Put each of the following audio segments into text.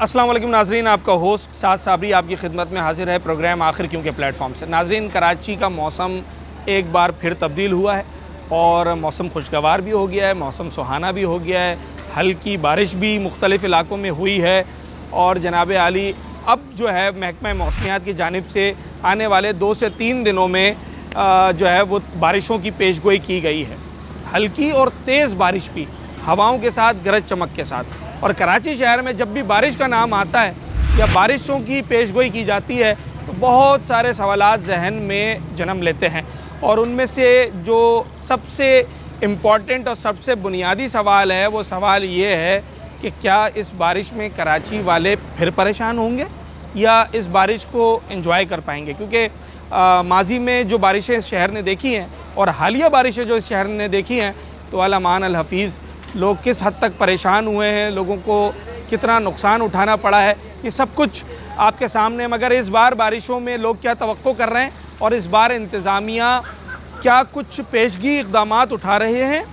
अस्सलाम वालेकुम नाजरीन, आपका होस्ट साद साबरी आपकी खिदमत में हाजिर है प्रोग्राम आखिर क्यों के प्लेटफॉर्म से। नाजरीन, कराची का मौसम एक बार फिर तब्दील हुआ है और मौसम खुशगवार भी हो गया है, मौसम सुहाना भी हो गया है। हल्की बारिश भी मुख्तलिफ़ इलाकों में हुई है और जनाब आली अब जो है महकमा मौसमियात की जानिब से आने वाले 2 से 3 दिनों में जो है वो बारिशों की पेशगोई की गई है। हल्की और तेज़ बारिश भी, हवाओं के साथ, गरज चमक के साथ। और कराची शहर में जब भी बारिश का नाम आता है या बारिशों की पेशगोई की जाती है तो बहुत सारे सवालात जहन में जन्म लेते हैं और उनमें से जो सबसे इम्पॉर्टेंट और सबसे बुनियादी सवाल है वो सवाल ये है कि क्या इस बारिश में कराची वाले फिर परेशान होंगे या इस बारिश को एंजॉय कर पाएंगे। क्योंकि माजी में जो बारिशें इस शहर ने देखी हैं और हालिया बारिशें जो इस शहर ने देखी हैं तो अल्लाह अल हफ़ीज़ लोग किस हद तक परेशान हुए हैं, लोगों को कितना नुकसान उठाना पड़ा है, ये सब कुछ आपके सामने। मगर इस बार बारिशों में लोग क्या तवक्को कर रहे हैं और इस बार इंतज़ामिया क्या कुछ पेशगी इक़दामात उठा रहे हैं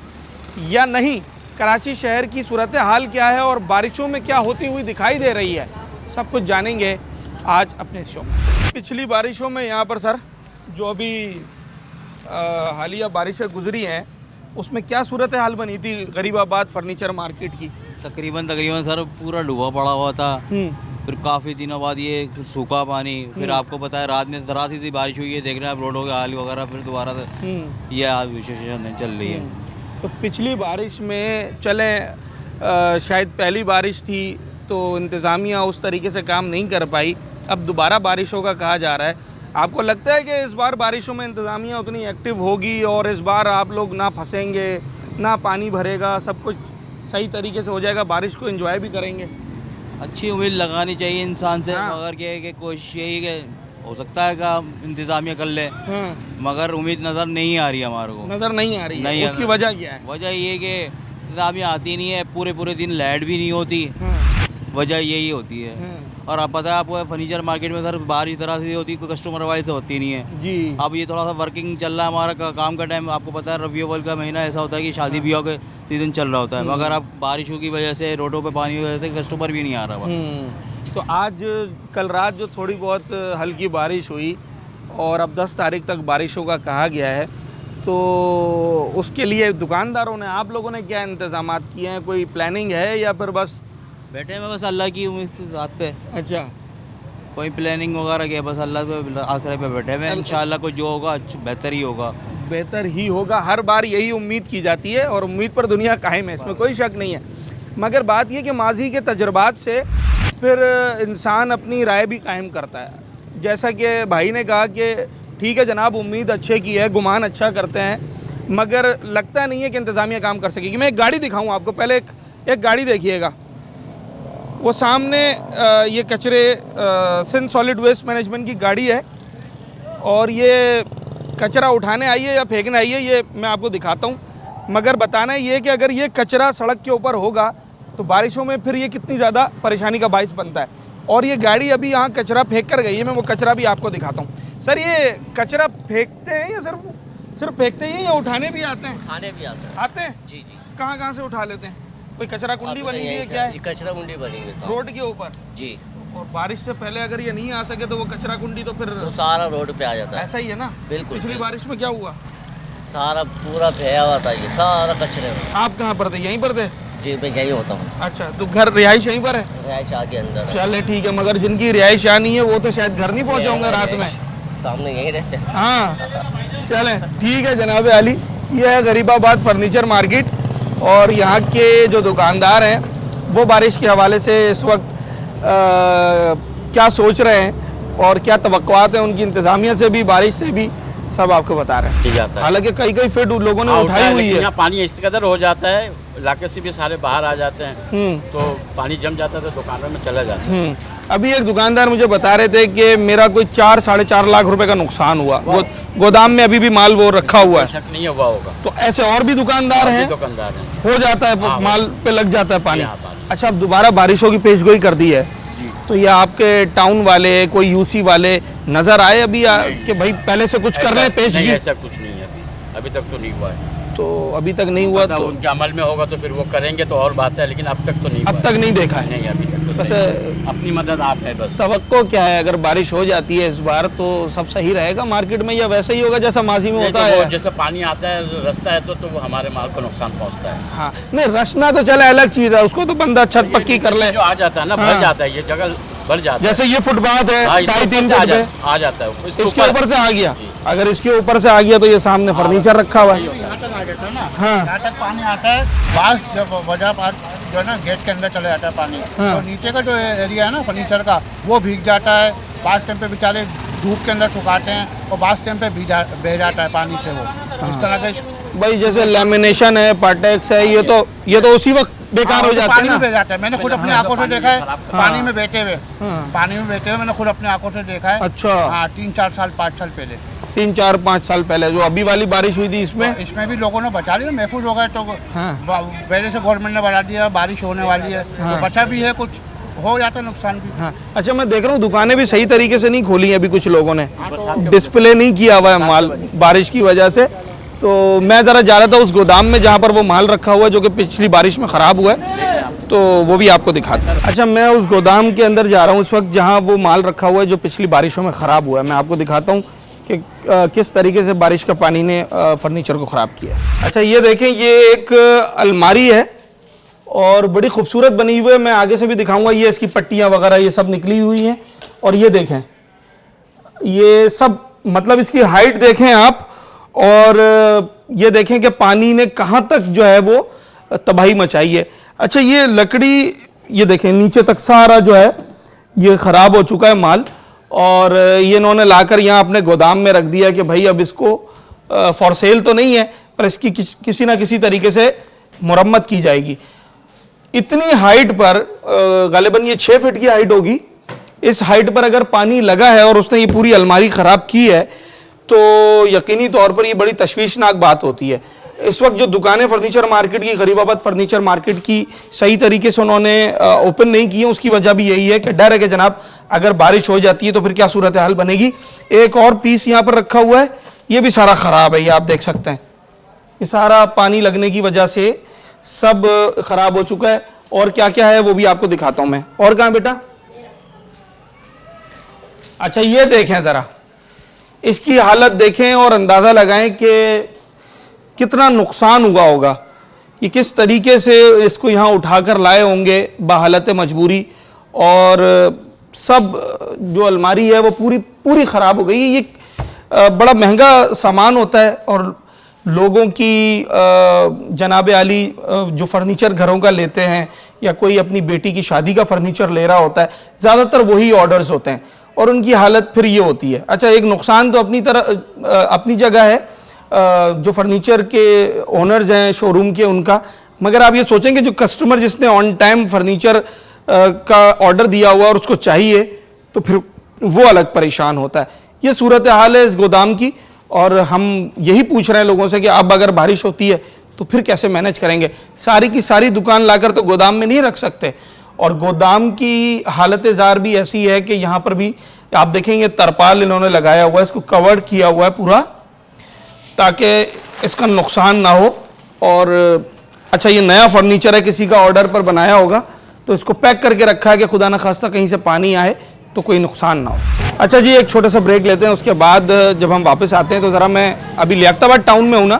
या नहीं, कराची शहर की सूरत हाल क्या है और बारिशों में क्या होती हुई दिखाई दे रही है, सब कुछ जानेंगे आज अपने शो में। पिछली बारिशों में यहाँ पर सर जो अभी हालिया बारिशें गुजरी हैं उसमें क्या सूरत हाल बनी थी गरीबाबाद फर्नीचर मार्केट की? तकरीबन सर पूरा डूबा पड़ा हुआ था। फिर काफ़ी दिनों बाद ये सूखा पानी, फिर आपको पता है रात में ज़रा सी बारिश हुई है, देख रहे हैं आप रोडों के हाल वगैरह, फिर दोबारा से ये आज विशेषण चल रही है। तो पिछली बारिश में चले शायद पहली बारिश थी तो इंतज़ामिया उस तरीके से काम नहीं कर पाई, अब दोबारा बारिशों का कहा जा रहा है। आपको लगता है कि इस बार बारिशों में इंतज़ामिया उतनी एक्टिव होगी और इस बार आप लोग ना फंसेंगे, ना पानी भरेगा, सब कुछ सही तरीके से हो जाएगा, बारिश को एंजॉय भी करेंगे? अच्छी उम्मीद लगानी चाहिए इंसान से। हाँ। मगर क्या है कि कोशिश यही कि हो सकता है कि इंतज़ामिया कर ले। हाँ। मगर उम्मीद नज़र नहीं आ रही है, हमारे को नज़र नहीं आ रही है। उसकी वजह क्या है? वजह ये कि इंतज़ामिया आती नहीं है, पूरे दिन लाइट भी नहीं होती। हाँ। वजह यही होती है। हाँ। और आप पता है आपको फर्नीचर मार्केट में सर बारिश तरह से होती है, कोई कस्टमर वाइज से होती नहीं है जी। अब ये थोड़ा सा वर्किंग चल रहा है हमारा काम का टाइम, आपको पता है रबी अव्वल का महीना ऐसा होता है कि शादी ब्याह के सीज़न चल रहा होता है, मगर अब बारिशों की वजह से, रोडों पे पानी की वजह से कस्टमर भी नहीं आ रहा। तो आज कल रात जो थोड़ी बहुत हल्की बारिश हुई और अब 10 तारीख तक बारिशों का कहा गया है, तो उसके लिए दुकानदारों ने, आप लोगों ने क्या इंतज़ाम किए हैं? कोई प्लानिंग है या फिर बस बैठे हैं बस अल्लाह की उम्मीद से साथ पे? अच्छा, कोई प्लानिंग वगैरह क्या, बस अल्लाह के आसरे पे बैठे हुए हैं। इंशाल्लाह कोई जो होगा बेहतर ही होगा। बेहतर ही होगा, हर बार यही उम्मीद की जाती है और उम्मीद पर दुनिया कायम है, इसमें कोई शक नहीं है। मगर बात ये कि माजी के तजुर्बात से फिर इंसान अपनी राय भी कायम करता है। जैसा कि भाई ने कहा कि ठीक है जनाब, उम्मीद अच्छे की है, गुमान अच्छा करते हैं, मगर लगता नहीं है कि इंतज़ामिया काम कर सकेगी। मैं एक गाड़ी दिखाऊँ आपको, पहले एक गाड़ी देखिएगा, वो सामने ये कचरे सिंध सॉलिड वेस्ट मैनेजमेंट की गाड़ी है और ये कचरा उठाने आई है या फेंकने आई है ये मैं आपको दिखाता हूँ। मगर बताना ये कि अगर ये कचरा सड़क के ऊपर होगा तो बारिशों में फिर ये कितनी ज़्यादा परेशानी का बाइस बनता है। और ये गाड़ी अभी यहाँ कचरा फेंक कर गई है, मैं वो कचरा भी आपको दिखाता हूँ। सर, ये कचरा फेंकते हैं या सिर्फ फेंकते ही या उठाने भी आते हैं? उठाने भी आते हैं जी। कहाँ से उठा लेते हैं? कोई कचरा कुंडी बनी हुई है क्या है? कचरा कुंडी बनी हुई है रोड के ऊपर जी। और बारिश से पहले अगर ये नहीं आ सके तो वो कचरा कुंडी तो फिर तो सारा रोड पे आ जाता है। ऐसा ही है ना? बिल्कुल। पिछली बारिश में क्या हुआ? सारा पूरा भया हुआ था ये सारा कचरे में। आप कहाँ पर थे? यहीं पर थे? जी, मैं यहीं होता हूँ। अच्छा, तो घर रिहाइश यहीं पर है? रिहाइश के अंदर। चले ठीक है, मगर जिनकी रिहाइश यहाँ नहीं है वो तो शायद घर नहीं पहुँचे होंगे रात में। सामने यहीं रहते हैं। हाँ, चले ठीक है जनाब आली, ये है गरीबाबाद फर्नीचर मार्केट और यहाँ के जो दुकानदार हैं वो बारिश के हवाले से इस वक्त क्या सोच रहे हैं और क्या तवक्कुआत हैं उनकी इंतज़ामिया से भी, बारिश से भी, सब आपको बता रहे हैं। हालांकि कई फिट लोगों ने उठाई हुई है। यहाँ पानी इस कदर हो जाता है, इलाके से भी सारे बाहर आ जाते हैं तो पानी जम जाता है तो दुकानों में चला जाता है। अभी एक दुकानदार मुझे बता रहे थे कि मेरा कोई 4-4.5 लाख रुपए का नुकसान हुआ, गोदाम में अभी भी माल वो रखा हुआ है। शक नहीं हुआ होगा। तो ऐसे और भी दुकानदार हैं, हो जाता है माल पे लग जाता है पानी। अच्छा, अब दोबारा बारिशों की पेशगोई कर दी है तो ये आपके टाउन वाले, कोई यूसी वाले नजर आए अभी कि भाई पहले से कुछ कर ले पेशगी? ऐसा कुछ नहीं है, अभी तक तो नहीं हुआ है। तो अभी तक नहीं हुआ, तो उनके अमल में होगा तो फिर वो करेंगे तो और बात है, लेकिन अब तक तो नहीं अब तक नहीं देखा है। नहीं, अभी तक तो बस अपनी मदद आप है बस। तवक्को क्या है, अगर बारिश हो जाती है इस बार तो सब सही रहेगा मार्केट में, या वैसे ही होगा जैसा माजी में होता है? जैसे पानी आता है रास्ता है तो वो हमारे माल को नुकसान पहुंचता है। हाँ नहीं, रचना तो चले अलग चीज़ है, उसको तो बंदा छत पक्की कर ले, जो आ जाता है ना भर जाता है, ये जगह भर जाता है। जैसे ये फुटपाथ है 2.5-3 फुट पे आ जाता है, इसके ऊपर से आ गया, अगर इसके ऊपर से आ गया तो ये सामने फर्नीचर रखा हुआ है। यहाँ तक आ जाता है ना, हाँ। यहाँ तक पानी आता है, बास जब वजह जो है ना गेट के अंदर चले जाता है पानी, हाँ। तो नीचे का जो एरिया है ना फर्नीचर का वो भीग जाता है। बास टाइम पे बेचारे धूप के अंदर सुखाते हैं और बास टाइम पे बह जाता है पानी से वो। इस तरह के भाई जैसे लैमिनेशन है, पार्टेक्स है, ये तो उसी वक्त बेकार हो जाते हैं पानी ना। में बह जाता है। मैंने खुद अपनी आंखों से देखा है, पानी में बैठे हुए, पानी में बैठे हुए मैंने खुद अपनी आंखों से देखा है। अच्छा। हाँ, 3-4 साल 5 साल पहले, 3-4-5 साल पहले जो अभी वाली बारिश हुई थी इसमें भी लोगों ने बचा लिया, महफूज हो गए। तो हाँ। पहले से गवर्नमेंट ने बढ़ा दिया, बारिश होने वाली है तो बचा भी है, कुछ हो जाता है नुकसान भी। हाँ। अच्छा, मैं देख रहा हूँ दुकानें भी सही तरीके से नहीं खोली हैं अभी, कुछ लोगों ने डिस्प्ले नहीं किया हुआ है माल बारिश की वजह से। तो मैं ज़रा जा रहा था उस गोदाम में जहाँ पर वो माल रखा हुआ है जो कि पिछली बारिश में ख़राब हुआ है, तो वो भी आपको दिखाता हूँ। अच्छा, मैं उस गोदाम के अंदर जा रहा हूँ इस वक्त जहाँ वो माल रखा हुआ है जो पिछली बारिशों में ख़राब हुआ है। मैं आपको दिखाता हूँ कि किस तरीके से बारिश का पानी ने फर्नीचर को ख़राब किया। अच्छा, ये देखें, ये एक अलमारी है और बड़ी खूबसूरत बनी हुई है। मैं आगे से भी दिखाऊंगा, ये इसकी पट्टियाँ वगैरह ये सब निकली हुई हैं। और ये देखें, ये सब मतलब इसकी हाइट देखें आप, और ये देखें कि पानी ने कहाँ तक जो है वो तबाही मचाई है। अच्छा, ये लकड़ी ये देखें नीचे तक सारा जो है ये ख़राब हो चुका है माल, और ये इन्होंने लाकर यहाँ अपने गोदाम में रख दिया कि भाई अब इसको फॉर सेल तो नहीं है पर इसकी किसी ना किसी तरीके से मुरम्मत की जाएगी। इतनी हाइट पर, गालिबन ये 6 फीट की हाइट होगी, इस हाइट पर अगर पानी लगा है और उसने ये पूरी अलमारी ख़राब की है तो यकीनी तौर पर ये बड़ी तशवीशनाक बात होती है। इस वक्त जो दुकानें फर्नीचर मार्केट की, गरीबाबाद फर्नीचर मार्केट की सही तरीके से उन्होंने ओपन नहीं की है, उसकी वजह भी यही है कि डर है कि जनाब अगर बारिश हो जाती है तो फिर क्या सूरत हाल बनेगी। एक और पीस यहाँ पर रखा हुआ है, ये भी सारा ख़राब है, ये आप देख सकते हैं, ये सारा पानी लगने की वजह से सब ख़राब हो चुका है। और क्या क्या है वो भी आपको दिखाता हूँ मैं। और कहाँ बेटा? अच्छा, ये देखें ज़रा, इसकी हालत देखें और अंदाज़ा लगाएं कि कितना नुकसान हुआ होगा। ये किस तरीके से इसको यहाँ उठाकर लाए होंगे बहालत मजबूरी, और सब जो अलमारी है वो पूरी ख़राब हो गई। ये बड़ा महंगा सामान होता है और लोगों की जनाब आली जो फर्नीचर घरों का लेते हैं या कोई अपनी बेटी की शादी का फर्नीचर ले रहा होता है, ज़्यादातर वही ऑर्डर्स होते हैं और उनकी हालत फिर ये होती है। अच्छा, एक नुकसान तो अपनी जगह है जो फर्नीचर के ओनर्स हैं शोरूम के उनका, मगर आप ये सोचें कि जो कस्टमर जिसने ऑन टाइम फर्नीचर का ऑर्डर दिया हुआ और उसको चाहिए तो फिर वो अलग परेशान होता है। ये सूरत हाल है इस गोदाम की, और हम यही पूछ रहे हैं लोगों से कि अब अगर बारिश होती है तो फिर कैसे मैनेज करेंगे। सारी की सारी दुकान लाकर तो गोदाम में नहीं रख सकते, और गोदाम की हालत ज़ार भी ऐसी है कि यहाँ पर भी आप देखेंगे तरपाल इन्होंने लगाया हुआ है, इसको कवर किया हुआ है पूरा ताकि इसका नुकसान ना हो। और अच्छा, ये नया फर्नीचर है, किसी का ऑर्डर पर बनाया होगा तो इसको पैक करके रखा है कि खुदा न खास्ता कहीं से पानी आए तो कोई नुकसान ना हो। अच्छा जी, एक छोटा सा ब्रेक लेते हैं, उसके बाद जब हम वापस आते हैं तो ज़रा मैं अभी लियाकताबाद टाउन में हूँ ना,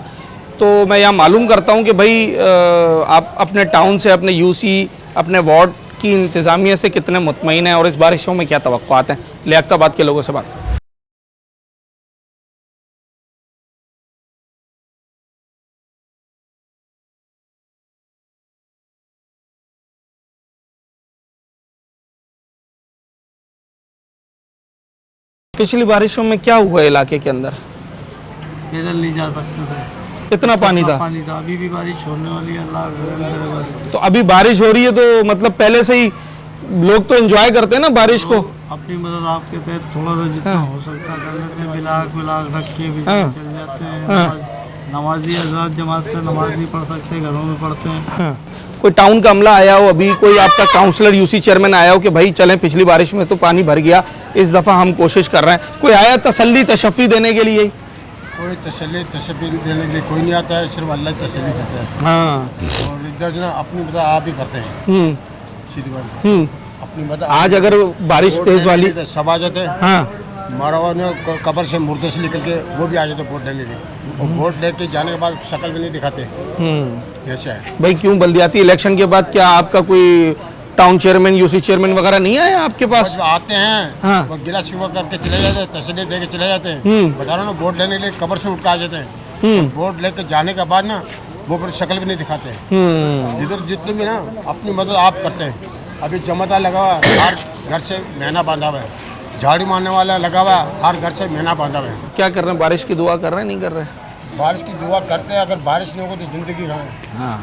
तो मैं यहाँ मालूम करता हूँ कि भाई आप अपने टाउन से, अपने यूसी, अपने वार्ड की इंतज़ामिया से कितने मुतमईन हैं और इस बारिशों में क्या तवक्कुआत हैं। लियाकताबाद के लोगों से बात करते हैं। पिछली बारिशों में क्या हुआ इलाके के अंदर? पैदल नहीं जा सकते थे, इतना पानी था। पानी था। अभी भी बारिश होने वाली है, अल्लाह करे। तो अभी बारिश हो रही है तो मतलब पहले से ही लोग तो एंजॉय करते हैं ना बारिश को। अपनी मदद आपके तहत थोड़ा सा जितना हो सकता है कर लेते हैं, बिलाक रख के भी चल जाते हैं। नमाजी हजरात जमात से नमाज नहीं पढ़ सकते, घरों में पढ़ते हैं। कोई टाउन का अमला आया हो, अभी कोई आपका काउंसलर यूसी चेयरमैन आया हो कि भाई चलें, पिछली बारिश में तो पानी भर गया, इस दफ़ा हम कोशिश कर रहे हैं, कोई आया तसल्ली तशफ़ी देने के लिए? कोई तसल्ली देने के लिए कोई नहीं आता है, सिर्फ अल्लाह तसल्ली देता है। हाँ। और इधर जो ना अपनी मदद आप ही करते हैं, सीधी बात। अपनी मदद आज अगर बारिश तेज वाली सब आ जाते हैं। हाँ। मारा हुआ ने कब्र से मुर्दे से निकल के वो भी आ जाते वोट देने लिए, और वोट लेके जाने के बाद शक्ल भी नहीं दिखाते। ऐसा है भाई। क्यों बल्दियाती इलेक्शन के बाद क्या आपका कोई टाउन चेयरमैन यूसी चेयरमैन वगैरह नहीं आए आपके पास? जो आते हैं हाँ। वो गिला शिवा करके चले जाते हैं, तसल्ली दे के चले जाते हैं। बता रहा हूँ ना, वोट लेने के लिए कब्र से उठ के आ जाते हैं। वोट लेके जाने के बाद ना वो फिर शक्ल भी नहीं दिखाते हैं। इधर जितने भी ना अपनी मदद आप करते हैं। अभी जमाता लगा हुआ है, हर घर से महीना बांधा हुआ है, झाड़ू मारने वाला लगा हुआ है, हर घर से महीना बांधा हुआ है। क्या कर रहे हैं? बारिश की दुआ कर रहे हैं नहीं कर रहे हैं? बारिश की दुआ करते हैं, अगर बारिश नहीं होगी तो जिंदगी कहाँ है। हाँ,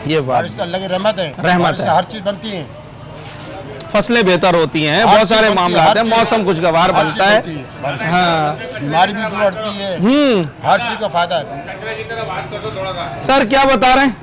ये बात बारिश तो अल्लाह की रहमत है, रहमत बारिश से है। हर चीज़ बनती है, फसलें बेहतर होती हैं, हर बहुत चीज़ सारे बनती है, मामला हर आते हैं, चीज़- मौसम खुशगवार हर बनता चीज़ है। बनती है बारिश से। हाँ। बीमारी भी दूर हटती है, हर चीज़ का फायदा है। सर क्या बता रहे हैं?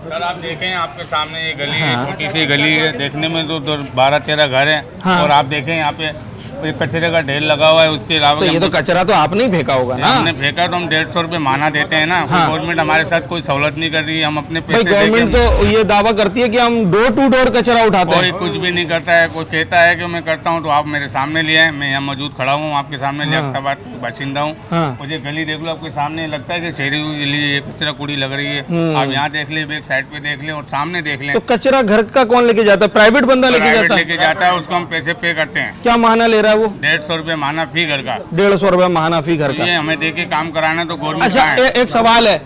सर आप देखें, आपके सामने ये गली है, छोटी सी गली है, देखने में तो 12-13 घर हैं। हाँ। और आप देखें यहाँ पे ये कचरे का ढेर लगा हुआ है, उसके अलावा तो ये तो कचरा तो आपने ही फेंका होगा ना? हमने फेंका तो हम 150 रुपये माना देते हैं ना। हाँ। गवर्नमेंट हमारे साथ कोई सहूलत नहीं कर रही है, हम अपने भाई पैसे गवर्नमेंट देके तो ये दावा करती है कि हम डोर टू डोर कचरा उठाते कोई हैं। कुछ भी नहीं करता है। कोई कहता है कि मैं करता हूँ तो आप मेरे सामने ले आए, मैं यहाँ मौजूद खड़ा हूँ, आपके सामने लियाकताबाद का बाशिंदा हूँ। हाँ। और ये गली देख लो, आपके सामने लगता है कि शहरी गली, ये कचरा कूड़ी लग रही है। आप यहाँ देख ले, एक साइड पे देख ले और सामने देख ले। तो कचरा घर का कौन लेके जाता है? प्राइवेट बंदा लेके प्राइवेट जाता है? लेके जाता है, उसको हम पैसे पे करते हैं। क्या माना ले रहा है वो? 150 रुपये माना फी घर का। 150 रुपए माहाना फी घर तो का। ये हमें देके काम कराना तो गवर्नमेंट अच्छा कहाँ है? एक सवाल है,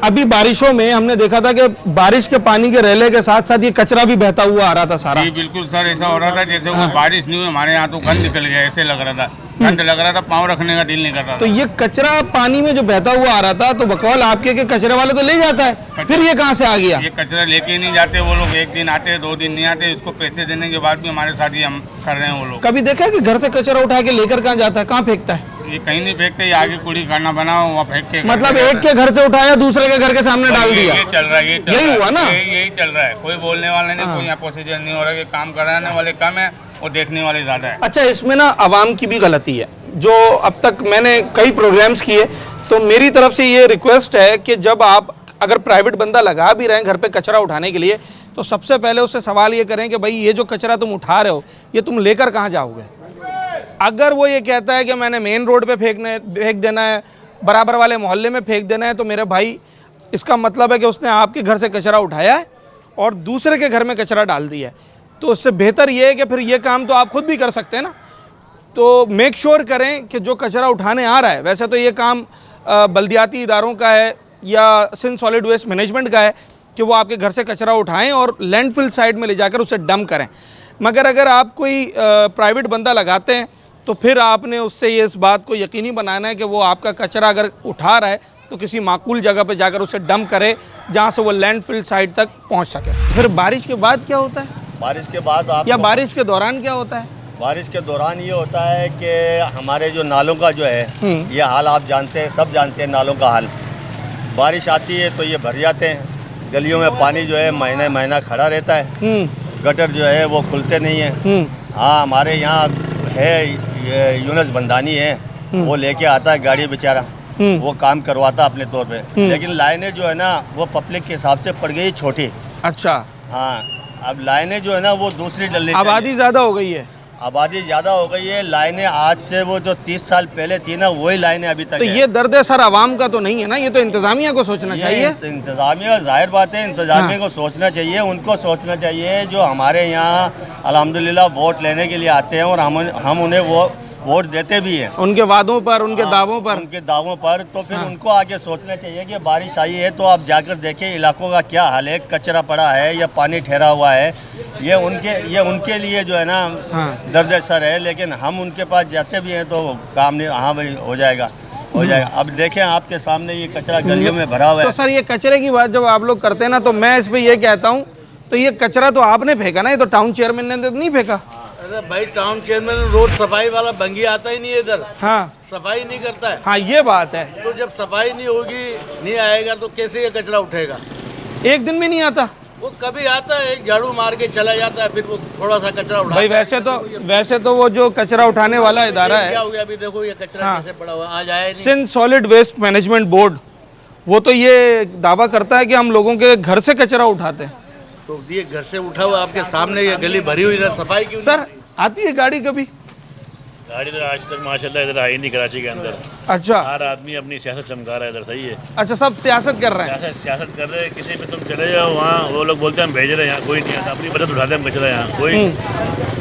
अभी बारिशों में हमने देखा था कि बारिश के पानी के रेले के साथ साथ ये कचरा भी बहता हुआ आ रहा था सारा। जी बिल्कुल सर, ऐसा हो रहा था जैसे वो बारिश नहीं हुई, हमारे यहाँ तो गंद निकल गया, ऐसे लग रहा था। गंद लग रहा था, पाँव रखने का दिल नहीं कर रहा तो था। ये कचरा पानी में जो बहता हुआ आ रहा था, तो बकौल आपके के कचरे वाले तो ले जाता है, फिर ये कहाँ से आ गया? ये कचरा लेके नहीं जाते वो लोग, एक दिन आते 2 दिन नहीं आते, इसको पैसे देने के बाद भी हमारे साथ ये हम कर रहे हैं वो लोग। कभी देखा है कि घर से कचरा उठा के लेकर कहाँ जाता है, कहाँ फेंकता है? ये कहीं नहीं फेंकते, ये आगे कूड़ी खाना बनाओ वहाँ फेंक के। मतलब एक के घर से उठाया दूसरे के घर के सामने डाल दिया। ये चल रहा है, यही हुआ ना? यही चल रहा है। कोई बोलने वाला नहीं, कोई यहाँ प्रोसीजर नहीं हो रहा है। काम कराने वाले कम है और देखने वाले ज्यादा है। अच्छा, इसमें ना आवाम की भी गलती है। जो अब तक मैंने कई प्रोग्राम्स किए, तो मेरी तरफ से ये रिक्वेस्ट है कि जब आप अगर प्राइवेट बंदा लगा भी रहे हैं घर पे कचरा उठाने के लिए, तो सबसे पहले उससे सवाल ये करें कि भाई ये जो कचरा तुम उठा रहे हो, ये तुम लेकर कहाँ जाओगे? अगर वो ये कहता है कि मैंने मेन रोड पे फेंक देना है, बराबर वाले मोहल्ले में फेंक देना है, तो मेरे भाई इसका मतलब है कि उसने आपके घर से कचरा उठाया है और दूसरे के घर में कचरा डाल दिया है। तो उससे बेहतर ये है कि फिर ये काम तो आप खुद भी कर सकते हैं ना। तो मेक श्योर करें कि जो कचरा उठाने आ रहा है, वैसे तो ये काम बल्दियाती इदारों का है या सिंध सॉलिड वेस्ट मैनेजमेंट का है कि वो आपके घर से कचरा उठाएं और लैंडफिल साइड में ले जाकर उसे डंप करें। मगर अगर आप कोई प्राइवेट बंदा लगाते हैं तो फिर आपने उससे ये इस बात को यकीनी बनाना है कि वो आपका कचरा अगर उठा रहा है तो किसी माकूल जगह पे जाकर उसे डंप करे जहाँ से वो लैंडफिल साइड तक पहुँच सके। फिर बारिश के बाद क्या होता है, बारिश के बाद आप या बारिश के दौरान क्या होता है? बारिश के दौरान ये होता है कि हमारे जो नालों का जो है ये हाल आप जानते हैं, सब जानते हैं नालों का हाल। बारिश आती है तो ये भर जाते हैं, गलियों में पानी जो है महीना महीना खड़ा रहता है, गटर जो है वो खुलते नहीं हैं। हाँ, हमारे यहाँ है ये यूनुस बंदानी है, वो लेके आता है गाड़ी बेचारा, वो काम करवाता अपने तौर पे, लेकिन लाइनें जो है ना वो पब्लिक के हिसाब से पड़ गई छोटी। अच्छा। हाँ, अब लाइनें जो है ना वो दूसरी डलने आबादी ज़्यादा हो गई है, आबादी ज़्यादा हो गई है। लाइनें आज से वो जो 30 साल पहले थी ना वही लाइनें अभी तक तो ये दर्द सर आवाम का तो नहीं है ना, ये तो इंतजामिया को सोचना चाहिए। इंतजामिया, जाहिर बात है इंतजामिया को सोचना चाहिए, उनको सोचना चाहिए जो हमारे यहाँ अल्हम्दुलिल्लाह वोट लेने के लिए आते हैं और हम उन्हें वो वोट देते भी हैं उनके वादों पर, उनके दावों पर, उनके दावों पर। तो फिर उनको आगे सोचना चाहिए कि बारिश आई है तो आप जाकर देखें इलाकों का क्या हाल है, कचरा पड़ा है या पानी ठहरा हुआ है। ये उनके लिए जो है ना दर्द सर है, लेकिन हम उनके पास जाते भी हैं तो काम नहीं। हाँ भाई हो जाएगा। अब देखें आपके सामने ये कचरा गलियों में भरा हुआ है। तो सर ये कचरे की बात जब आप लोग करते हैं ना, तो मैं इस पे ये कहता हूँ, तो ये कचरा तो आपने फेंका ना, ये तो टाउन चेयरमैन ने तो नहीं फेंका। अरे भाई टाउन चेयरमैन रोड सफाई वाला बंगी आता ही नहीं है इधर। हाँ, सफाई नहीं करता है। हाँ ये बात है। तो जब सफाई नहीं होगी, नहीं आएगा तो कैसे ये कचरा उठेगा? एक दिन में नहीं आता। वो कभी आता है एक झाड़ू मार के चला जाता है, फिर वो थोड़ा सा कचरा उठा भाई वैसे तो वो जो कचरा उठाने वाला इदारा क्या है हो गया अभी देखो ये कचरा हाँ। कैसे पड़ा हुआ आज आया नहीं। Sindh solid waste management board, वो तो ये दावा करता है कि हम लोगों के घर से कचरा उठाते हैं। तो ये घर से उठा हुआ आपके सामने ये गली भरी हुई है, सफाई क्यों सर आती है गाड़ी कभी? गाड़ी तो आज तक माशाल्लाह इधर आई नहीं कराची के अंदर। अच्छा हर आदमी अपनी सियासत चमका रहा है इधर, सही है। अच्छा, सब सियासत कर रहे हैं। सियासत कर रहे हैं, किसी पे तुम चले जाओ वहाँ वो लोग बोलते हैं हम भेज रहे हैं, यहाँ कोई नहीं आता, अपनी मदद उठाते हैं हम कचरा, यहाँ कोई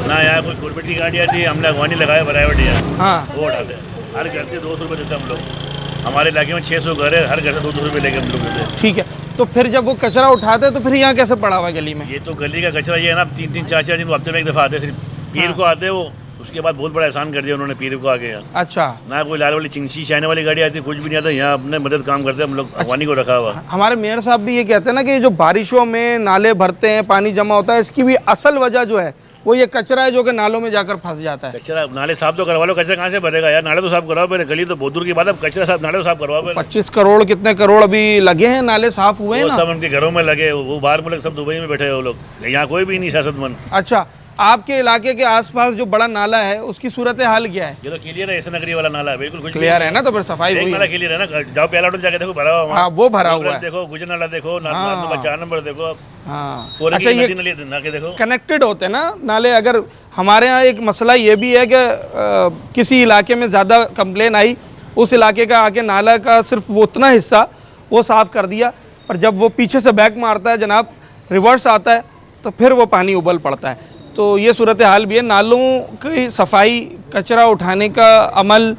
ना, यहाँ कोई कॉर्पोरेट की गाड़ी आती है, हमने अगवानी लगाया प्राइवेट यहाँ हाँ वो उठाते हैं। हर घर से 200 रुपये देते हैं हम लोग, हमारे इलाके में 600 घर है, हर घर से 200 रुपये लेके हम लोग देते हैं। ठीक है, तो फिर जब वो कचरा उठाते हैं तो फिर यहाँ कैसे पड़ा हुआ है गली में? ये तो गली का कचरा ये है ना, 3-3 4-4 दिन हफ्ते में एक दफ़ा आते हैं, सिर्फ पीर को आते हैं वो, उसके बाद बहुत बड़ा एहसान कर दिया उन्होंने पीर को आके यहाँ। अच्छा, ना कोई लाल वाली चिंची चाइना वाली गाड़ी आती है, कुछ भी नहीं आता, यहाँ अपने मदद काम करते हैं हम लोग, अगवानी को रखा हुआ। हमारे मेयर साहब भी ये कहते हैं ना कि जो बारिशों में नाले भरते हैं, पानी जमा होता है, इसकी भी असल वजह जो है वो ये कचरा है जो कि नालों में जाकर फंस जाता है। कचरा नाले साफ तो करवा लो, कचरा कहाँ से भरेगा यार, नाले तो साफ करवाओ पहले, गली तो बहुत दूर की बात है, कचरा साफ नाले तो साफ करवाओ पहले। 25 करोड़ कितने करोड़ अभी लगे हैं, नाले साफ हुए हैं वो ना? सब उनके घरों में लगे, वो बाहर मुल्क सब दुबई में बैठे हैं वो लोग, यहाँ कोई भी नहीं सियासतमंद। अच्छा, आपके इलाके के आसपास जो बड़ा नाला है उसकी सूरत हाल क्या है? ये तो क्लियर है, ऐसा नगरी वाला नाला है, बिल्कुल कुछ क्लियर है ना, तो फिर सफाई हुई नाला है। क्लियर है ना, जाओ पहला होटल जाके देखो, भरा हुआ हाँ, वो भरा हुआ है। देखो गुजर नाला देखो, हाँ। 4 नंबर देखो, हाँ अच्छा, ये नाके देखो, कनेक्टेड होते हैं ना नाले। अगर हमारे यहाँ एक मसला ये भी है कि किसी इलाके में ज़्यादा कंप्लेन आई, उस इलाके का आके नाला का सिर्फ वो उतना हिस्सा वो साफ़ कर दिया, पर जब वो पीछे से बैक मारता है जनाब, रिवर्स आता है, तो फिर वो पानी उबल पड़ता है। तो ये सूरत हाल भी है। नालों की सफाई, कचरा उठाने का अमल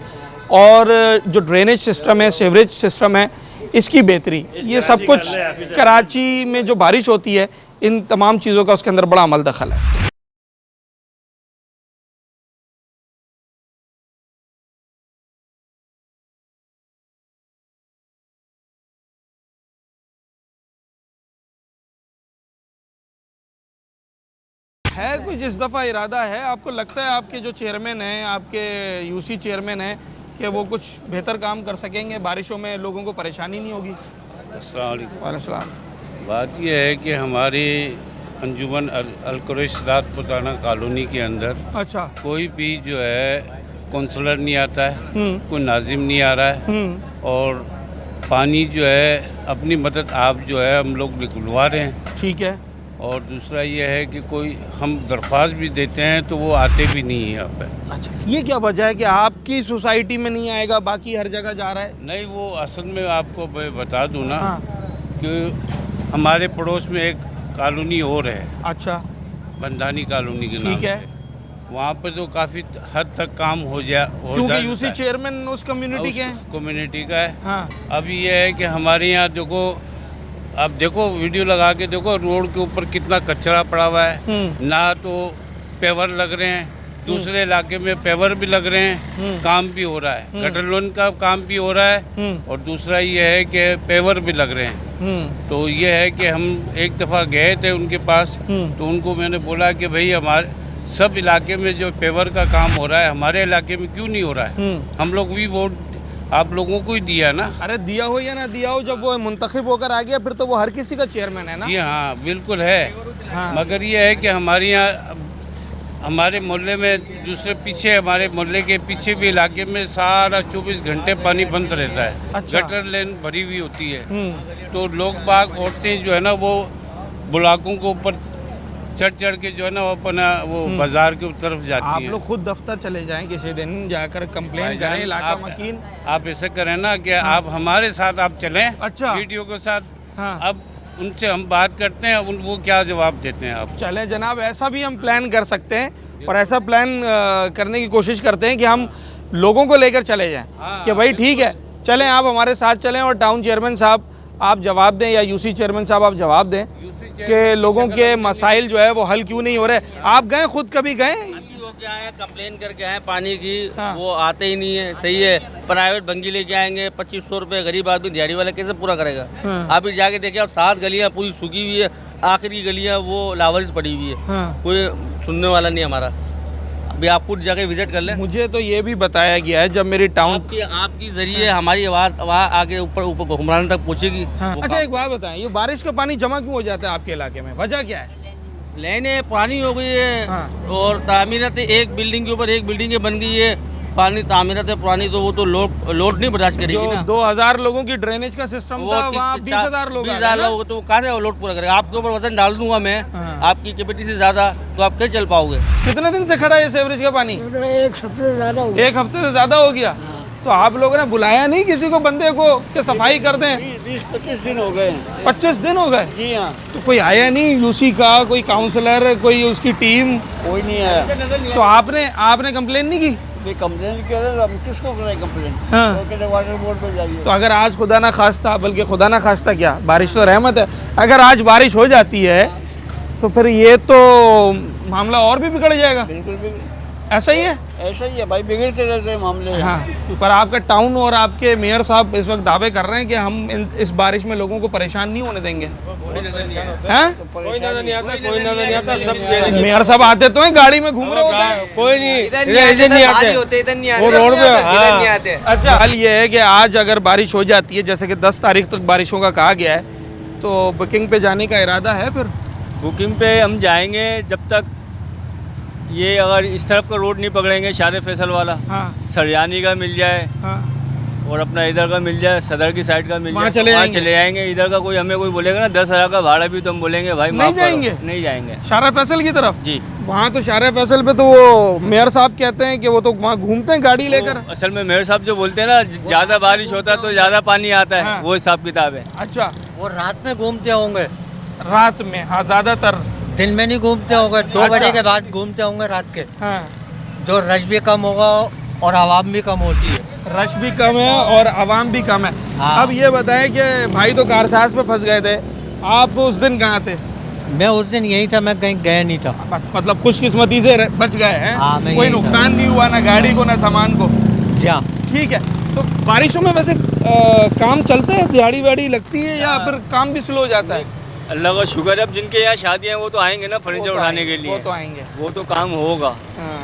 और जो ड्रेनेज सिस्टम है, सीवरेज सिस्टम है, इसकी बेहतरी, ये सब कुछ कराची में जो बारिश होती है, इन तमाम चीज़ों का उसके अंदर बड़ा अमल दखल है। है कुछ इस दफ़ा इरादा है, आपको लगता है आपके जो चेयरमैन हैं, आपके यूसी चेयरमैन हैं, कि वो कुछ बेहतर काम कर सकेंगे, बारिशों में लोगों को परेशानी नहीं होगी? अस्सलाम। बात यह है कि हमारी अंजुमन अल-कुरैश रात पुताना कॉलोनी के अंदर अच्छा, कोई भी जो है काउंसलर नहीं आता है, कोई नाजिम नहीं आ रहा है, और पानी जो है अपनी मदद आप जो है हम लोग निकलवा रहे हैं। ठीक है। और दूसरा ये है कि कोई हम दरख्वास्त भी देते हैं तो वो आते भी नहीं है यहाँ पे। अच्छा, ये क्या वजह है कि आपकी सोसाइटी में नहीं आएगा, बाकी हर जगह जा रहा है? नहीं, वो असल में आपको मैं बता दूँ ना, हाँ। कि हमारे पड़ोस में एक कॉलोनी और है। अच्छा, बंदानी कॉलोनी के नाम ठीक है। से, वहाँ पे तो काफ़ी हद तक काम हो क्योंकि यूसी चेयरमैन उस कम्युनिटी के हैं। कम्युनिटी का है। हाँ। अब ये है कि हमारे यहाँ देखो, आप देखो वीडियो लगा के देखो, रोड के ऊपर कितना कचरा पड़ा हुआ है, ना तो पेवर लग रहे हैं, दूसरे इलाके में पेवर भी लग रहे हैं, काम भी हो रहा है, गटर लोन का काम भी हो रहा है, और दूसरा ये है कि पेवर भी लग रहे हैं। तो ये है कि हम एक दफ़ा गए थे उनके पास, तो उनको मैंने बोला कि भाई हमारे सब इलाके में जो पेवर का काम हो रहा है, हमारे इलाके में क्यों नहीं हो रहा है? हम लोग भी वोट आप लोगों को ही दिया ना। अरे दिया हो या ना दिया हो, जब वो मुंतखब होकर आ गया फिर तो वो हर किसी का चेयरमैन है ना। जी हाँ, बिल्कुल है। हाँ। मगर ये है कि हमारे यहाँ, हमारे मोहल्ले में दूसरे पीछे, हमारे मोहल्ले के पीछे भी इलाके में सारा 24 घंटे पानी बंद रहता है। अच्छा। गटर लेन भरी हुई होती है, तो लोग बाग औरतें जो है ना वो बुलाकों के ऊपर चढ़ के जो है ना वो अपना वो बाजार के तरफ जाती आप हैं। लोग खुद दफ्तर चले जाएं किसी दिन, जाकर कंप्लेन करें इलाका मकीन। आप ऐसा करें ना कि आप हमारे साथ आप चलें, अच्छा। वीडियो के साथ। हाँ। अब उनसे हम बात करते हैं, वो क्या जवाब देते हैं आप। चलें जनाब, ऐसा भी हम प्लान कर सकते हैं, और ऐसा प्लान करने की कोशिश करते हैं कि हम लोगों को लेकर चले जाएं। कि भाई ठीक है, चलें आप हमारे साथ चलें, और टाउन चेयरमैन साहब आप जवाब दें, या यूसी चेयरमैन साहब आप जवाब दें कि लोगों के मसाइल जो है वो हल क्यों नहीं हो रहे। आप गए, खुद कभी गए? वो क्या है, कंप्लेन करके आए पानी की। हाँ। वो आते ही नहीं है। सही है, प्राइवेट बंगी लेके आएंगे, 2500 रुपये गरीब आदमी दिहाड़ी वाला कैसे पूरा करेगा? हाँ। आप भी जाके देखिए, अब 7 गलियां पूरी सूखी हुई है, आखिरी गलियां वो लावारिस पड़ी हुई है। हाँ। कोई सुनने वाला नहीं हमारा। अभी आप खुद जाके विजिट कर लें। मुझे तो ये भी बताया गया है जब मेरी टाउन आपकी जरिए हमारी आवाज़ वहाँ आगे ऊपर हुक्मरान तक पहुँचेगी। हाँ। अच्छा एक बात बताएं, ये बारिश का पानी जमा क्यों हो जाता है आपके इलाके में, वजह क्या है? लाइनें पुरानी हो गई है। हाँ। और तामीरत एक बिल्डिंग के ऊपर एक बिल्डिंग बन गई है, पानी तामीरत है पुरानी, तो वो तो लोड नहीं बर्दाश्त करेगी ना। 2000 लोगों की ड्रेनेज का सिस्टम था, वहाँ 20,000 लोग 20,000 लोग, तो कहाँ से लोड पूरा करेगा? आपके ऊपर वजन डाल दूंगा मैं, आपकी कैपेसिटी से ज्यादा, तो आप कैसे चल पाओगे? कितने दिन से खड़ा है सीवरेज का पानी? एक हफ्ते से ज़्यादा हो गया। एक हफ्ते से ज्यादा हो गया। तो आप लोगों ने बुलाया नहीं किसी को, बंदे को, कि सफाई कर दें? 20-25 दिन हो गए। 25 दिन हो गए? जी हाँ। तो कोई आया नहीं यूसी का, कोई काउंसलर, कोई उसकी टीम? कोई नहीं आया। तो आपने कंप्लेन नहीं की? कंप्लेन करें, हम किसको करें कंप्लेन? हाँ। तो वाटर बोर्ड पे जाइए। तो अगर आज खुदा ना खास्ता, बल्कि खुदा ना खास्ता क्या, बारिश तो रहमत है, अगर आज बारिश हो जाती है तो फिर ये तो मामला और भी बिगड़ जाएगा। बिल्कुल बिल्कुल ऐसा ही है? ऐसा ही है भाई, बिगड़ते रहते हैं मामले। हाँ। पर आपका टाउन और आपके मेयर साहब इस वक्त दावे कर रहे हैं कि हम इस बारिश में लोगों को परेशान नहीं होने देंगे। कोई नजर नहीं आता। मेयर साहब आते तो हैं, गाड़ी में घूम रहे होते हैं। कोई नहीं, इधर नहीं आते, वो रोड पे। अच्छा हाल ये है कि आज अगर बारिश हो जाती है, जैसे कि 10 तारीख तक बारिशों का कहा गया है, तो बुकिंग पे जाने का इरादा है? फिर बुकिंग पे हम जाएंगे जब तक ये अगर इस तरफ का रोड नहीं पकड़ेंगे, शारे फैसल वाला, हाँ। सरयानी का मिल जाए, हाँ। और अपना इधर का मिल जाए, सदर की साइड का मिल वहाँ जाए, चले वहाँ चले जाएंगे। इधर का कोई हमें कोई बोलेगा ना 10,000 का भाड़ा भी, तो हम बोलेंगे भाई नहीं जाएंगे, नहीं जाएंगे शारा फैसल की तरफ। जी। वहाँ तो शारा फैसल पे तो वो मेयर साहब कहते हैं कि वो तो वहाँ घूमते हैं गाड़ी लेकर। असल में मेयर साहब जो बोलते हैं ना, ज़्यादा बारिश होता है तो ज़्यादा पानी आता है। हाँ। वो हिसाब किताब है। अच्छा, वो रात में घूमते होंगे? रात में, हाँ, ज्यादातर दिन में नहीं घूमते होंगे, 2 बजे के बाद घूमते होंगे रात के। हाँ। जो रश भी कम होगा और आवाम भी कम होती है। रश भी कम है और आवाम भी कम है। हाँ। अब ये बताएं कि भाई तो कारसाज पे फंस गए थे, आप उस दिन कहाँ थे? मैं उस दिन यही था, मैं कहीं गया नहीं था। मतलब खुशकिस्मती से बच गए हैं। हाँ, मैं कोई यही था। नुकसान नहीं हुआ, ना गाड़ी को ना सामान को। हाँ। ठीक है। तो बारिशों में वैसे काम चलता है, दिहाड़ी वाड़ी लगती है, या फिर काम भी स्लो हो जाता है? अल्लाह का शुक्र है, अब जिनके यहाँ शादियाँ हैं वो तो आएंगे ना फर्नीचर उठाने के लिए। वो तो आएंगे, वो तो काम होगा।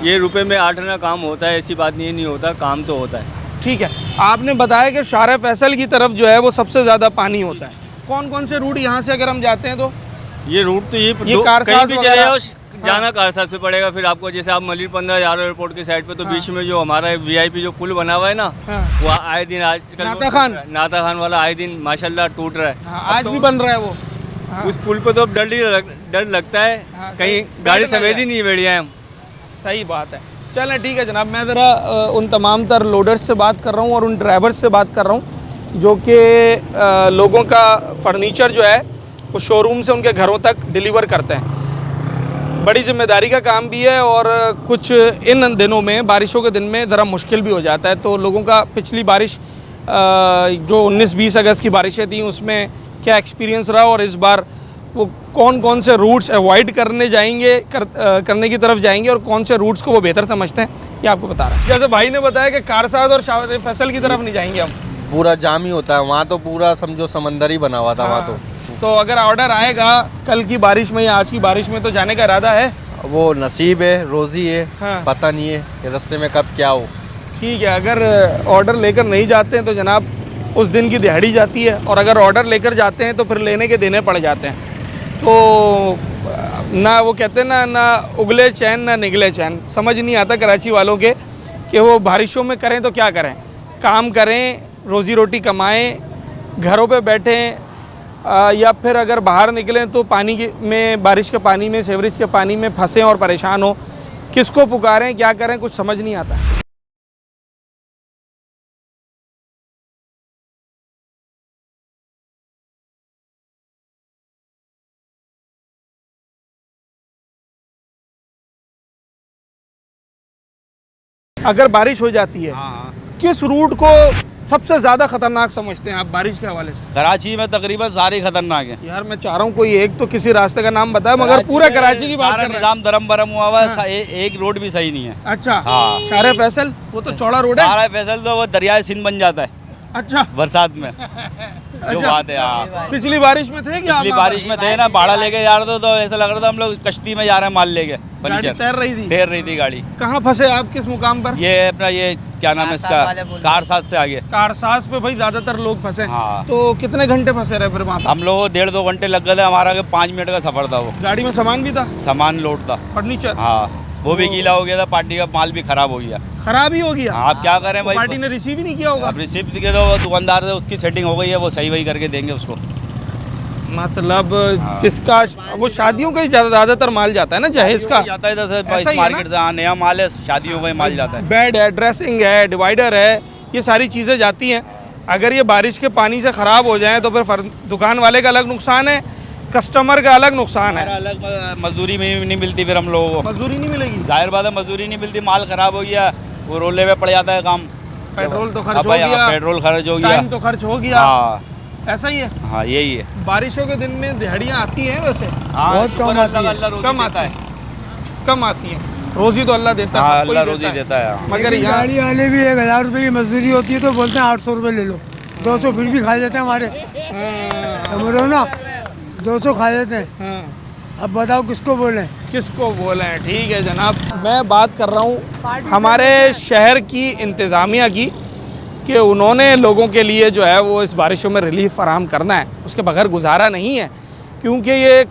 ये रुपए में 8 आना काम होता है, ऐसी बात नहीं होता, काम तो होता है। ठीक है। आपने बताया कि शारा फैसल की तरफ जो है वो सबसे ज़्यादा पानी होता है। कौन कौन से रूट यहाँ से अगर हम जाते हैं तो? ये रूट तो ये कारसाज भी चले जाओ, जाना कारसाज पे पड़ेगा। फिर आपको जैसे आप मलिर 15 एयरपोर्ट की साइड पे, तो बीच में जो हमारा VIP जो पुल बना हुआ है ना, वो आए दिन आजकल नाता खान वाला आए दिन माशाल्लाह टूट रहा है। आज भी बन रहा है वो। उस पुल पे तो अब डर लगता है, कहीं गाड़ी समेत ही नहीं बैठ जाए हम। सही बात है। चलें ठीक है जनाब, मैं ज़रा उन तमाम तर लोडर्स से बात कर रहा हूँ और उन ड्राइवर्स से बात कर रहा हूँ जो कि लोगों का फर्नीचर जो है वो शोरूम से उनके घरों तक डिलीवर करते हैं। बड़ी ज़िम्मेदारी का काम भी है और कुछ इन दिनों में, बारिशों के दिन में ज़रा मुश्किल भी हो जाता है। तो लोगों का पिछली बारिश जो 19-20 अगस्त की बारिशें थी उसमें क्या एक्सपीरियंस रहा, और इस बार वो कौन कौन से रूट्स अवॉइड करने जाएंगे, करने की तरफ जाएंगे, और कौन से रूट्स को वो बेहतर समझते हैं, ये आपको बता रहा है। जैसे भाई ने बताया कि कारसाज और शारे फैसल की तरफ नहीं जाएंगे हम। पूरा जाम ही होता है वहाँ, तो पूरा समझो समंदर ही बना हुआ था वहाँ। तो अगर ऑर्डर आएगा कल की बारिश में या आज की बारिश में, तो जाने का इरादा है? वो नसीब है, रोज़ी है। हाँ। पता नहीं है कि रास्ते में कब क्या हो। ठीक है। अगर ऑर्डर लेकर नहीं जाते हैं तो जनाब उस दिन की दिहाड़ी जाती है, और अगर ऑर्डर लेकर जाते हैं तो फिर लेने के देने पड़ जाते हैं। तो ना वो कहते हैं ना उगले चैन ना निगले चैन। समझ नहीं आता कराची वालों के कि वो बारिशों में करें तो क्या करें, काम करें, रोज़ी रोटी कमाएं, घरों पे बैठें, या फिर अगर बाहर निकलें तो पानी में, बारिश के पानी में, सीवरेज के पानी में फंसें और परेशान हो। किसको पुकारें, क्या करें, कुछ समझ नहीं आता। अगर बारिश हो जाती है, किस रूट को सबसे ज़्यादा खतरनाक समझते हैं आप बारिश के हवाले से? कराची में तकरीबन सारे खतरनाक है यार मैं चाह रहा हूँ कोई एक तो किसी रास्ते का नाम बताए, मगर पूरा कराची की बात कर रहे हैं। निजाम दरम बरम हुआ हुआ है, एक रोड भी सही नहीं है। अच्छा। हाँ। शारे फैसल वो तो चौड़ा रोड है। शारे फैसल तो वो दरियाए सिंध बन जाता है। अच्छा। बरसात में जो बात है। हाँ, पिछली बारिश में थे क्या? पिछली बारिश में थे ना, भाड़ा लेके जा रहे थे तो ऐसा लग रहा था हम लोग कश्ती में जा रहे हैं माल लेके। गाड़ी तैर रही थी? तैर रही थी गाड़ी। कहाँ फंसे आप, किस मुकाम पर? ये अपना ये क्या नाम है इसका, कारसाज से आगे। कारसाज पे भाई ज्यादातर लोग फंसे। हाँ। तो कितने घंटे फंसे रहे फिर वहाँ? हम लोग 1.5-2 घंटे लग गए थे, हमारा 5 मिनट का सफर था वो। गाड़ी में सामान भी था? सामान लोड था, फर्नीचर। हाँ, वो भी गीला हो गया था, पार्टी का माल भी खराब हो गया। खराब ही हो गया? हाँ, आप क्या करें भाई, पार्टी ने रिसीव ही नहीं किया होगा। अब रिसिप्ट के तो दुकानदार से उसकी सेटिंग हो गई है, वो सही वही करके देंगे उसको। मतलब जिसका वो शादियों का ही ज्यादातर माल जाता है ना, जहेज का जाता है इधर मार्केट से। हाँ, नया माल है, शादियों का ही माल जाता है। बेड है, ड्रेसिंग है, डिवाइडर है, ये सारी चीज़ें जाती हैं। अगर ये बारिश के पानी से ख़राब हो जाए तो फिर दुकान वाले का अलग नुकसान है, कस्टमर का अलग नुकसान है। अलग मजदूरी में नहीं मिलती फिर हम लोगों को। मजदूरी नहीं मिलेगी? जाहिर बात है, मजदूरी नहीं मिलती, माल खराब हो गया, वो रोले में पड़ जाता है काम। पेट्रोल तो खर्च हो गया, पेट्रोल खर्च हो गया, टाइम तो खर्च हो गया। हाँ, ऐसा ही है। हाँ, यही है। बारिशों के दिन में दिहाड़ियाँ आती हैं वैसे? हाँ, बहुत कम आती है। कम आता है, कम आती है। रोजी तो अल्लाह देता है। हाँ, अल्लाह रोजी देता है। मगर गाड़ी वाले भी 1000 रुपये की मजदूरी होती है तो बोलते हैं 800 रुपये ले लो, 200 फिर भी खा जाते हैं हमारे, समझ रहे हो ना, 200 खा जाते हैं। अब बताओ किसको बोलें? किसको बोलें? ठीक है जनाब, मैं बात कर रहा हूँ हमारे शहर की इंतज़ामिया की, कि उन्होंने लोगों के लिए जो है वो इस बारिशों में रिलीफ फराहम करना है, उसके बगैर गुजारा नहीं है। क्योंकि ये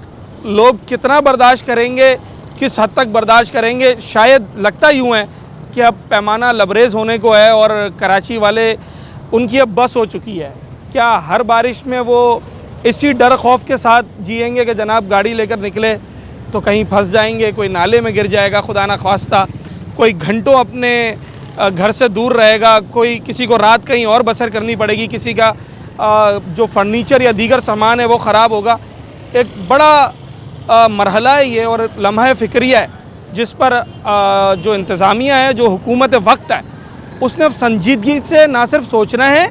लोग कितना बर्दाश्त करेंगे, किस हद तक बर्दाश्त करेंगे, शायद लगता यूँ है कि अब पैमाना लबरेज़ होने को है और कराची वाले उनकी अब बस हो चुकी है। क्या हर बारिश में वो इसी डर खौफ के साथ जिएंगे कि जनाब गाड़ी लेकर निकले तो कहीं फंस जाएंगे, कोई नाले में गिर जाएगा खुदा ना ख्वास्ता, कोई घंटों अपने घर से दूर रहेगा, कोई किसी को रात कहीं और बसर करनी पड़ेगी, किसी का जो फर्नीचर या दीगर सामान है वो ख़राब होगा। एक बड़ा मरहला है ये और लम्हा फ़िक्रिया है जिस पर जो इंतज़ामिया है, जो हुकूमत वक्त है, उसने अब संजीदगी से ना सिर्फ सोचना है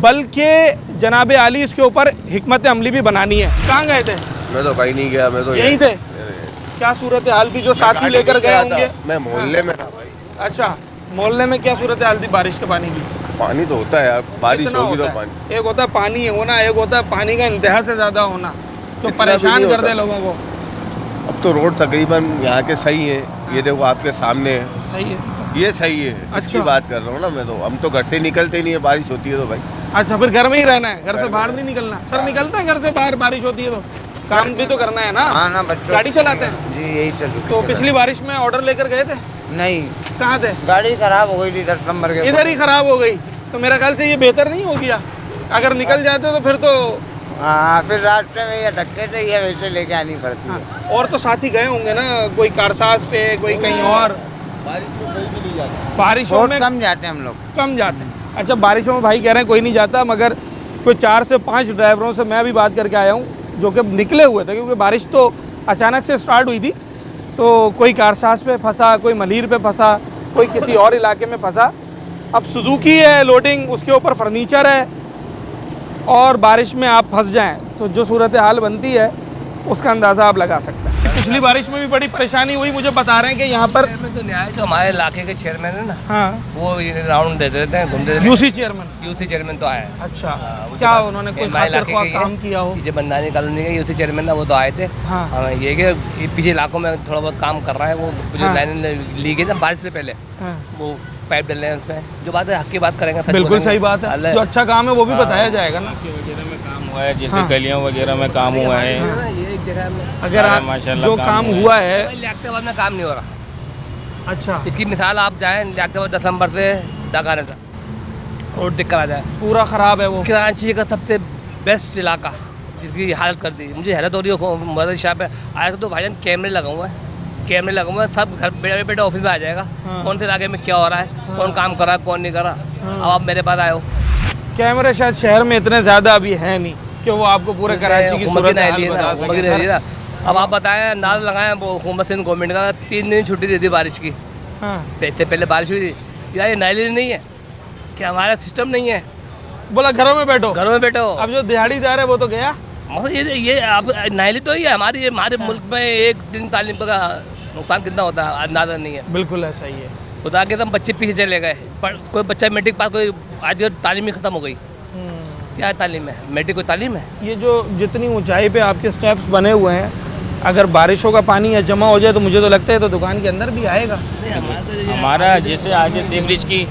बल्कि जनाब आली इसके ऊपर हिकमत अमली भी बनानी है। कहाँ गए थे? मैं तो कहीं नहीं गया, मैं तो यहीं थे। क्या सूरत हाल थी? जो साथी लेकर गए होंगे? मैं मोहल्ले में था भाई। अच्छा, मोहल्ले में क्या सूरत हाल थी बारिश के पानी की? पानी तो होता है यार, बारिश होगी तो पानी। एक होता है पानी होना, एक होता है पानी का इंतहा से ज़्यादा होना, तो परेशान कर दे लोगों को। अब तो रोड तकरीबन यहाँ के सही है, ये देखो आपके सामने है। सही है, ये सही है। अच्छी बात कर रहा हूँ ना मैं तो। हम तो घर से निकलते नहीं है, बारिश होती है तो भाई। अच्छा, फिर घर में ही रहना है, घर से बाहर नहीं निकलना? सर निकलते हैं घर से बाहर बारिश होती है तो? काम भी तो करना है ना। हाँ ना, बच्चों गाड़ी चलाते हैं जी, यही चल। तो पिछली बारिश में ऑर्डर लेकर गए थे? नहीं। कहाँ थे? गाड़ी खराब हो गई थी 10 नंबर के। इधर ही खराब हो गई तो मेरा ख्याल से ये बेहतर नहीं हो गया? अगर निकल जाते तो फिर तो हाँ, फिर रास्ते में ये धक्के से ये वैसे लेके आनी पड़ती है। और तो साथी गए होंगे ना, कोई कारसाज पे, कोई कहीं और। बारिश में कोई भी नहीं जाता, बारिशों में कम जाते हैं हम लोग, कम जाते हैं। अच्छा, बारिशों में भाई कह रहे हैं कोई नहीं जाता, मगर कोई 4 से 5 ड्राइवरों से मैं भी बात करके आया हूँ जो कि निकले हुए थे, क्योंकि बारिश तो अचानक से स्टार्ट हुई थी। तो कोई कारसाज पे फंसा, कोई मलीर पे फंसा, कोई किसी और इलाके में फंसा। अब सुजुकी है लोडिंग, उसके ऊपर फर्नीचर है और बारिश में आप फंस जाएं तो जो सूरत हाल बनती है उसका अंदाज़ा आप लगा सकते हैं। पिछली बारिश में भी बड़ी परेशानी हुई, मुझे बता रहे हैं कि यहाँ पर तो न्याय जो हमारे इलाके के चेयरमैन है ना, हाँ, वो राउंड देते रहते हैं, घूमते रहते हैं। यूसी चेयरमैन तो आए। अच्छा, क्या उन्होंने कोई खातिर काम किया हो? जो बंदानी कॉलोनी के यूसी चेयरमैन था वो तो आए थे। हाँ, ये कि पीछे इलाकों में थोड़ा बहुत काम कर रहा है, वो जो लाइन ली गई ना बारिश से पहले, वो पाइप डल रहे हैं उसमें। जो बात है हक की बात करेंगे, बिल्कुल सही बात है। जो अच्छा काम है वो भी बताया जाएगा ना। हुआ है जैसे गलियों वगैरह में काम हुआ है। अगर जो काम हुआ है लियाकताबाद में काम नहीं हो रहा। अच्छा, इसकी मिसाल आप जाएँ लियाकताबाद 10 नंबर से डाकाने तक रोड दिक्कत आ जाए, पूरा ख़राब है वो। कराची का सबसे बेस्ट इलाका जिसकी हालत कर दी। मुझे हैरत हो रही है, मदर शाह पे आया तो भाईजान कैमरे लगा हुआ है, कैमरे लगा हुआ है, सब घर बैठे बैठे ऑफिस में आ जाएगा कौन से इलाके में क्या हो रहा है, कौन काम कर रहा है, कौन नहीं कर रहा। अब आप मेरे पास आए हो। कैमरे शायद शहर में इतने ज़्यादा अभी है नहीं कि वो आपको पूरे कराची की सूरत हाल बता सके। अब आप बताएं, अंदाज लगाएं, वो हुकूमत सिंध गवर्नमेंट का 3 दिन छुट्टी दे दी बारिश की। इससे पहले बारिश हुई थी, यार ये नाली नहीं है क्या, हमारा सिस्टम नहीं है, बोला घरों में बैठो, घरों में बैठो। अब जो दिहाड़ीदार है वो तो गया। मतलब ये अब नाली तो ही है हमारी, हमारे मुल्क में एक दिन तालीम का नुकसान कितना होता है अंदाजा नहीं है। बिल्कुल ऐसा ही है। खुदा के दम बच्चे पीछे चले गए, कोई बच्चा मैट्रिक पास, कोई आज तालीम ही ख़त्म हो गई। क्या तालीम है? मेडिकल तालीम है। ये जो जितनी ऊंचाई पे आपके स्टेप्स बने हुए हैं, अगर बारिशों का पानी या जमा हो जाए तो मुझे तो लगता है तो दुकान के अंदर भी आएगा। हमारा जैसे आज सीवरेज की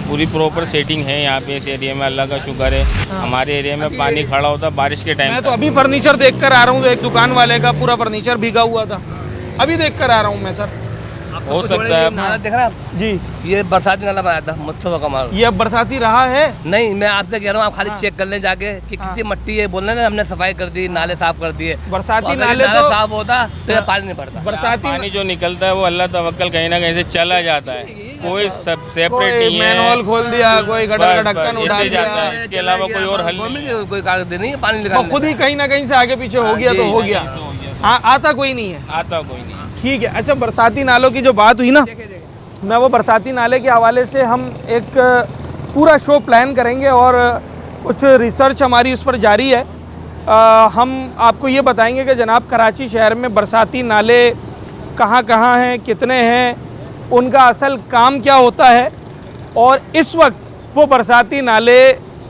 पूरी प्रॉपर सेटिंग है यहाँ पे इस एरिया में, अल्लाह का शुक्र है। हमारे एरिया में पानी खड़ा होता है बारिश के टाइम। मैं तो अभी फर्नीचर देख कर आ रहा हूँ, तो एक दुकान वाले का पूरा फर्नीचर भीगा हुआ था, अभी देख कर आ रहा हूँ मैं सर। हो सकता है नाला देख रहा है जी, ये बरसाती नाला बनाया था मुस्तफा कमाल। ये अब बरसाती रहा है? नहीं, मैं आपसे कह रहा हूँ आप खाली चेक कर लें जाके कि कितनी मट्टी है। बोलने ना हमने सफाई कर दी, नाले साफ कर दिए। बरसाती नाले तो साफ होता तो ये पानी नहीं पड़ता। बरसाती पानी जो निकलता है वो अल्लाह तवक्कल कहीं ना कहीं से चला जाता है, कोई सब सेपरेट नहीं है। मैनहोल खोल दिया, कोई गटर का ढक्कन उठा जाता दिया, है, इसके अलावा कोई और हल नहीं। कोई कागज नहीं है पानी निकालने। खुद ही कहीं ना कहीं से आगे पीछे हो गया तो हो गया, आता कोई नहीं है। आता कोई नहीं। ठीक है। अच्छा, बरसाती नालों की जो बात हुई ना, मैं वो बरसाती नाले के हवाले से हम एक पूरा शो प्लान करेंगे और कुछ रिसर्च हमारी उस पर जारी है। हम आपको ये बताएंगे कि जनाब कराची शहर में बरसाती नाले कहाँ कहाँ हैं, कितने हैं, उनका असल काम क्या होता है और इस वक्त वो बरसाती नाले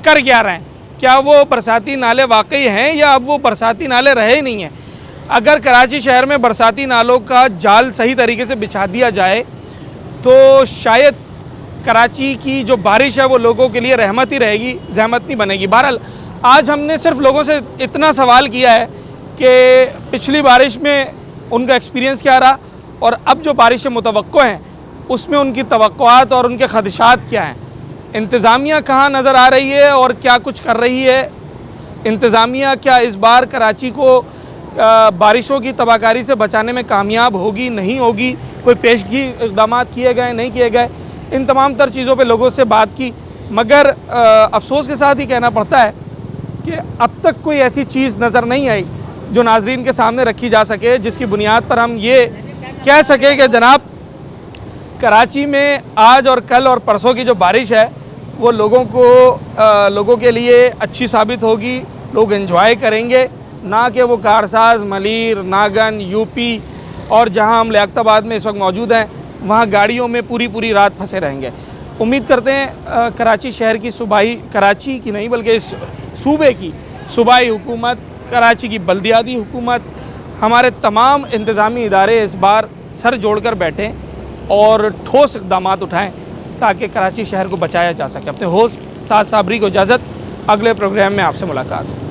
कर क्या रहे हैं। क्या वो बरसाती नाले वाकई हैं या अब वो बरसाती नाले रहे ही नहीं हैं। अगर कराची शहर में बरसाती नालों का जाल सही तरीके से बिछा दिया जाए तो शायद कराची की जो बारिश है वो लोगों के लिए रहमत ही रहेगी, जहमत नहीं बनेगी। बहरहाल आज हमने सिर्फ लोगों से इतना सवाल किया है कि पिछली बारिश में उनका एक्सपीरियंस क्या रहा और अब जो बारिशें मुतवक्को हैं उसमें उनकी तवक्कुआत और उनके खदशात क्या हैं। इंतज़ामिया कहाँ नज़र आ रही है और क्या कुछ कर रही है। इंतज़ामिया क्या इस बार कराची को बारिशों की तबाहकारी से बचाने में कामयाब होगी, नहीं होगी, कोई पेशगी इक़दाम किए गए, नहीं किए गए। इन तमाम तर चीज़ों पे लोगों से बात की, मगर अफसोस के साथ ही कहना पड़ता है कि अब तक कोई ऐसी चीज़ नज़र नहीं आई जो नाजरीन के सामने रखी जा सके, जिसकी बुनियाद पर हम ये कह सकें कि जनाब कराची में आज और कल और परसों की जो बारिश है वो लोगों के लिए अच्छी साबित होगी, लोग एंजॉय करेंगे, ना कि वो कारसाज, मलीर, नागन, यूपी और जहां हम लियाकताबाद में इस वक्त मौजूद हैं वहां गाड़ियों में पूरी रात फंसे रहेंगे। उम्मीद करते हैं कराची शहर की सूबाई, कराची की नहीं बल्कि इस सूबे की सूबाई हुकूमत, कराची की बल्दियाती हुकूमत, हमारे तमाम इंतज़ामी इदारे इस बार सर जोड़कर बैठें और ठोस इक़दाम उठाएँ ताकि कराची शहर को बचाया जा सके। अपने होस्ट साद साबरी को इजाज़त, अगले प्रोग्राम में आपसे मुलाकात हो।